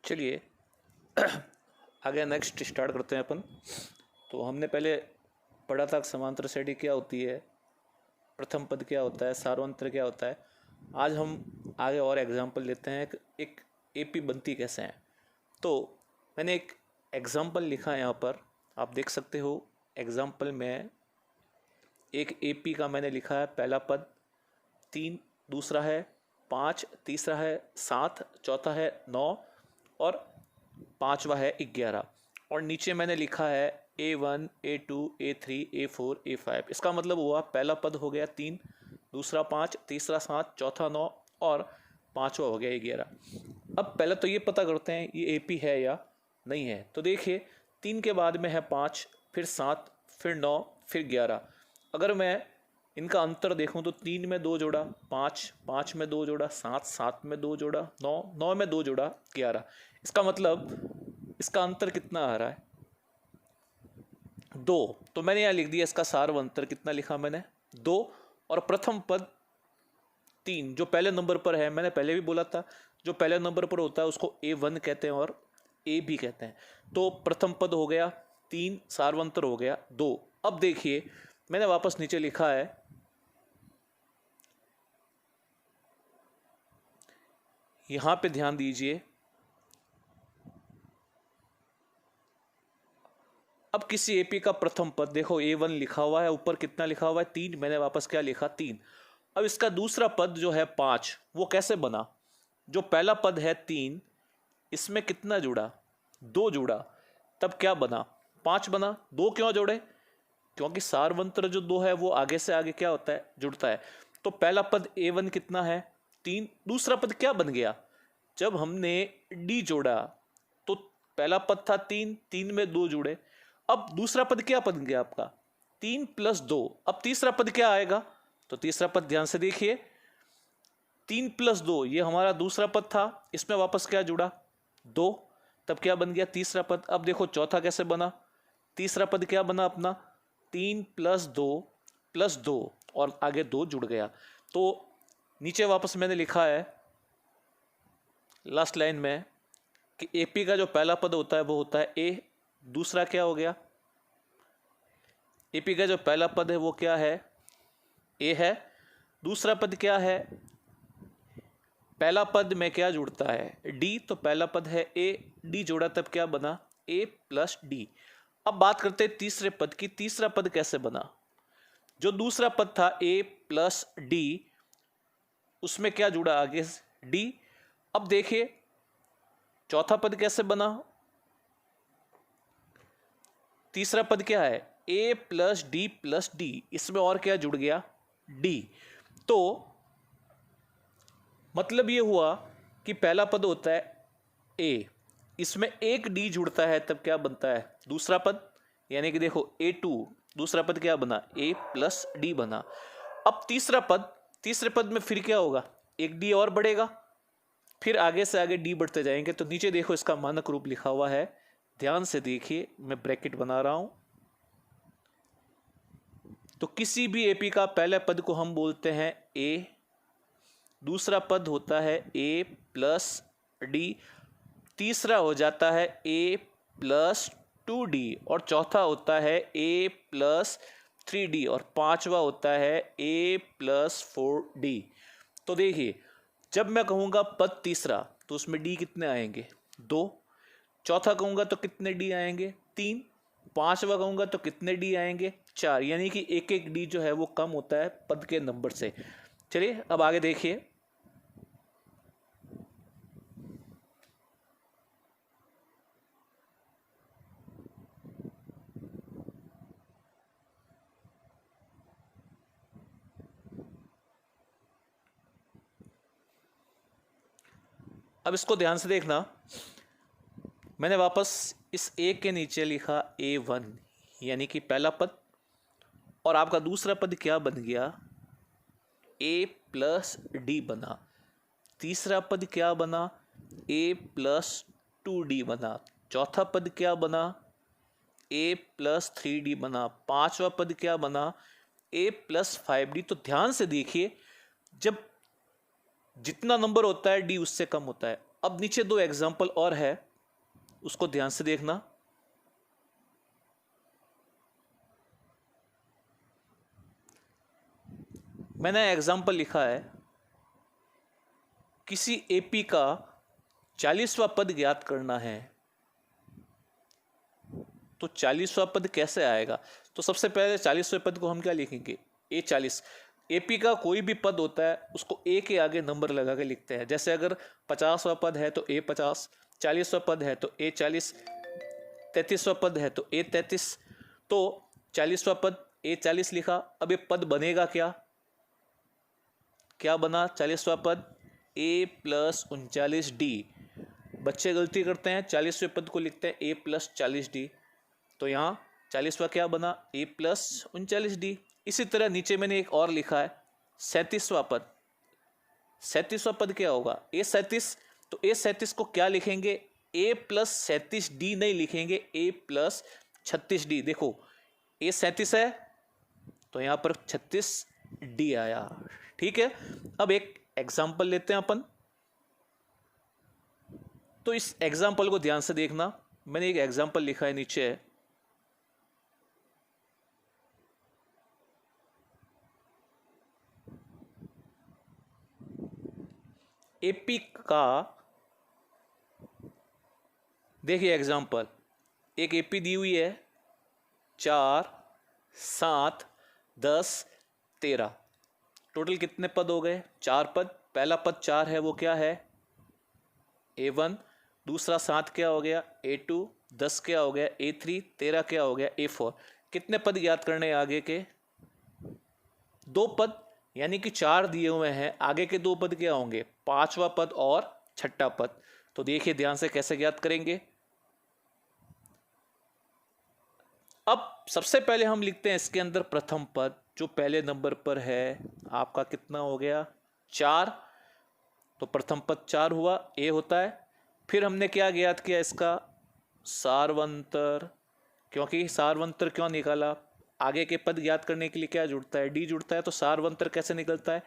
चलिए आगे next start करते हैं अपन। तो हमने पहले पढ़ा था समांतर श्रेणी क्या होती है, प्रथम पद क्या होता है, सार्वंत्र क्या होता है। आज हम आगे और एग्जांपल लेते हैं एक एपी बनती कैसे है। तो मैंने एक एग्जांपल लिखा है यहाँ पर, आप देख सकते हो। एग्जांपल में एक एपी का मैंने लिखा है, पहला पद 3, दूसरा है 5, तीसरा है 7, चौथा है 9 और पांचवा है 11। और नीचे मैंने लिखा है A1, A2, A3, A4, A5। इसका मतलब हुआ पहला पद हो गया 3, दूसरा 5, तीसरा 7, चौथा 9 और पांचवा हो गया 11। अब पहले तो ये पता करते हैं ये एपी है या नहीं है। तो देखिए 3 के बाद में है 5, फिर 7, फिर 9, फिर 11। अगर मैं इनका अंतर देखूं तो 3 में 2 जोड़ा 5, 5 में 2 जोड़ा 7, 7 में 2 जोड़ा 9, 9 में 2 जोड़ा 11। इसका मतलब इसका अंतर कितना आ रहा है, 2। तो मैंने यहाँ लिख दिया इसका सार्वंतर कितना लिखा मैंने, 2। और प्रथम पद 3 जो पहले नंबर पर है, मैंने पहले भी बोला था जो पहले नंबर पर होता है उसको A1 कहते हैं और A भी कहते हैं। तो प्रथम पद हो गया 3, सार्वंतर हो गया 2। अब देखिए मैंने वापस नीचे लिखा है, यहां पे ध्यान दीजिए। अब किसी एपी का प्रथम पद देखो A1 लिखा हुआ है, ऊपर कितना लिखा हुआ है 3, मैंने वापस क्या लिखा 3। अब इसका दूसरा पद जो है 5 वो कैसे बना, जो पहला पद है 3 इसमें कितना जुड़ा, 2 जुड़ा, तब क्या बना 5 बना। 2 क्यों जोड़े, क्योंकि सार्वंत्र जो 2 है वो आगे से आगे क्या होता है, जुड़ता है। तो पहला पद A1 कितना है 3, दूसरा पद क्या बन गया, जब हमने D जोड़ा तो पहला पद था 3, 3 में 2 जुड़े। अब दूसरा पद क्या बन गया आपका 3 + 2। अब तीसरा पद क्या आएगा, तो तीसरा पद ध्यान से देखिए 3 + 2 ये हमारा दूसरा पद था, इसमें वापस क्या जुड़ा 2, तब क्या बन गया तीसरा पद। अब देखो चौथा कैसे बना, तीसरा पद क्या बना अपना 3 + 2 + 2 और आगे 2 जुड़ गया। तो नीचे वापस मैंने लिखा है लास्ट लाइन में कि एपी का जो पहला पद होता है वो होता है ए, दूसरा क्या हो गया, एपी का जो पहला पद है वो क्या है ए है, दूसरा पद क्या है, पहला पद में क्या जुड़ता है डी, तो पहला पद है ए, डी जोड़ा तब क्या बना ए + डी। अब बात करते हैं तीसरे पद की, तीसरा पद कैसे बना, जो दूसरा पद था ए + डी उसमें क्या जुड़ा आगे डी। अब देखिए चौथा पद कैसे बना, तीसरा पद क्या है A + D + D, इसमें और क्या जुड़ गया D। तो मतलब ये हुआ कि पहला पद होता है A, इसमें एक D जुड़ता है तब क्या बनता है दूसरा पद, यानी कि देखो A2 दूसरा पद क्या बना A + D बना। अब तीसरा पद, तीसरे पद में फिर क्या होगा एक D और बढ़ेगा, फिर आगे से आगे D बढ़ते जाएंगे। तो नीचे देखो इसका मानक रूप लिखा हुआ है, ध्यान से देखिए मैं ब्रैकेट बना रहा हूं। तो किसी भी एपी का पहले पद को हम बोलते हैं A, दूसरा पद होता है A + D, तीसरा हो जाता है A + 2D और चौथा होता है A + 3D और पांचवा होता है A + 4D। तो देखिए जब मैं कहूँगा पद तीसरा तो उसमें D कितने आएंगे 2, चौथा कहूँगा तो कितने D आएंगे 3, पांचवा कहूँगा तो कितने D आएंगे 4, यानी कि एक एक D जो है वो कम होता है पद के नंबर से। चलिए अब आगे देखिए, अब इसको ध्यान से देखना। मैंने वापस इस A के नीचे लिखा A1 यानी कि पहला पद, और आपका दूसरा पद क्या बन गया A + D बना, तीसरा पद क्या बना A + 2D बना, चौथा पद क्या बना A + 3D बना, पांचवा पद क्या बना A + 5D। तो ध्यान से देखिए जब जितना नंबर होता है D उससे कम होता है। अब नीचे दो एग्जाम्पल और है, उसको ध्यान से देखना। मैंने एग्जाम्पल लिखा है, किसी एपी का 40वां पद ज्ञात करना है। तो 40वां पद कैसे आएगा? तो सबसे पहले 40वें पद को हम क्या लिखेंगे? A40। एपी का कोई भी पद होता है उसको ए के आगे नंबर लगा के लिखते हैं। जैसे अगर 50वां पद है तो A50, 40वां पद है तो A40, 33वां पद है तो A33। तो 40वां पद A40 लिखा। अब ये पद बनेगा क्या? क्या बना 40वां पद? A+39D। बच्चे गलती करते हैं, 40वें पद को लिखते हैं A+40D। तो यहाँ 40वां क्या बना? A+39D। इसी तरह नीचे मैंने एक और लिखा है 37वां पद। 37वां पद क्या होगा? A37। तो A37 को क्या लिखेंगे? A+37D नहीं लिखेंगे, A+36D। देखो A37 है तो यहाँ पर 36D आया। ठीक है, अब एक एग्जाम्पल लेते हैं अपन। तो इस एग्जाम्पल को ध्यान से देखना। मैंने एक एग्जाम्पल लिखा है नीचे है, एपी का, देखिए एग्जाम्पल, एक एपी दी हुई है 4, 7, 10, 13। टोटल कितने पद हो गए? 4 पद। पहला पद 4 है वो क्या है? A1। दूसरा 7 क्या हो गया? A2। 10 क्या हो गया? A3। 13 क्या हो गया? A4। कितने पद ज्ञात करने आगे के? 2 पद, यानी कि 4 दिए हुए हैं, आगे के 2 पद क्या होंगे? 5वां पद और 6ठा पद। तो देखिए ध्यान से कैसे ज्ञात करेंगे। अब सबसे पहले हम लिखते हैं इसके अंदर प्रथम पद जो पहले नंबर पर है। आपका कितना हो गया? 4। तो प्रथम पद 4 हुआ, ए होता है। फिर हमने क्या ज्ञात किया? इसका सार्वंतर। क्योंकि सार्वंतर क्यों निकाला? आगे के पद ज्ञात करने के लिए क्या जुड़ता है? डी जुड़ता है। तो सार्वंतर कैसे निकलता है?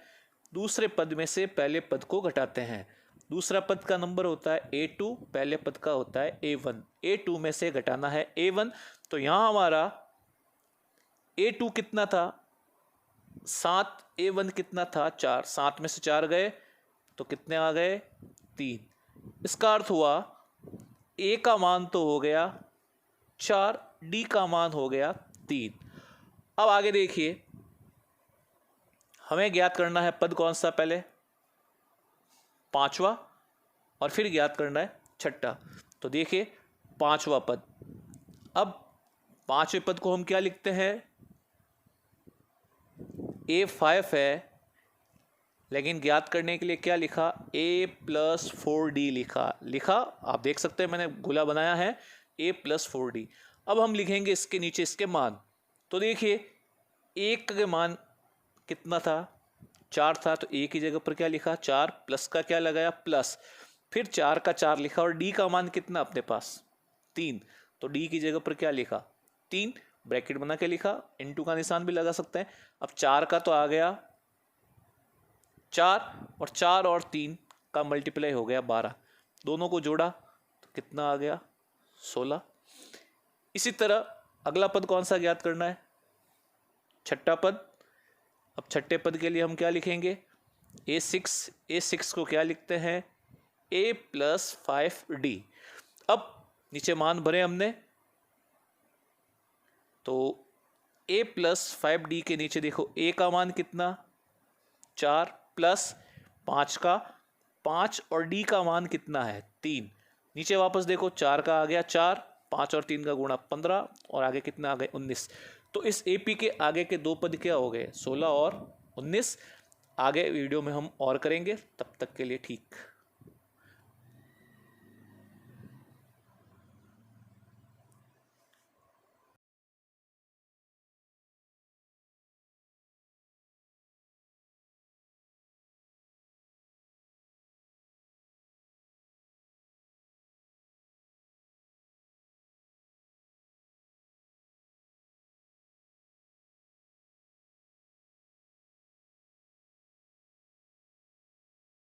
दूसरे पद में से पहले पद को घटाते हैं। दूसरा पद का नंबर होता है A2, पहले पद का होता है A1। A2 में से घटाना है A1। तो यहां हमारा A2 कितना था? 7। A1 कितना था? 4। 7 में से 4 गए तो कितने आ गए? 3। इसका अर्थ हुआ A का मान तो हो गया 4, D का मान हो गया 3। अब आगे देखिए, हमें ज्ञात करना है पद कौन सा? पहले 5वां, और फिर ज्ञात करना है 6ठा। तो देखिए 5वां पद। अब 5वें पद को हम क्या लिखते हैं? A5 है, लेकिन ज्ञात करने के लिए क्या लिखा? A+4D लिखा। आप देख सकते हैं मैंने गोला बनाया है A+4D। अब हम लिखेंगे इसके नीचे इसके मान। तो देखिए A के मान कितना था? 4 था। तो A की जगह पर क्या लिखा? 4, प्लस का क्या लगाया? प्लस। फिर 4 का 4 लिखा। और D का मान कितना अपने पास? 3। तो D की जगह पर क्या लिखा? 3, ब्रैकेट बना के लिखा। इनटू का निशान भी लगा सकते हैं। अब 4 का तो आ गया 4, और 4 और 3 का मल्टीप्लाई हो गया 12। दोनों को जोड़ा तो कितना आ गया? 16। इसी तरह अगला पद कौन सा ज्ञात करना है? 6ठा पद। अब 6ठे पद के लिए हम क्या लिखेंगे? A6 को क्या लिखते हैं? A+5D। अब नीचे मान भरे हमने, तो A+5D के नीचे देखो A का मान कितना? 4, प्लस 5 का 5, और D का मान कितना है? 3। नीचे वापस देखो, 4 का आ गया 4, 5 और 3 का गुणा 15, और आगे कितना आ गए? 19। तो इस AP के आगे के 2 पद क्या हो गए? 16 और 19। आगे वीडियो में हम और करेंगे, तब तक के लिए ठीक।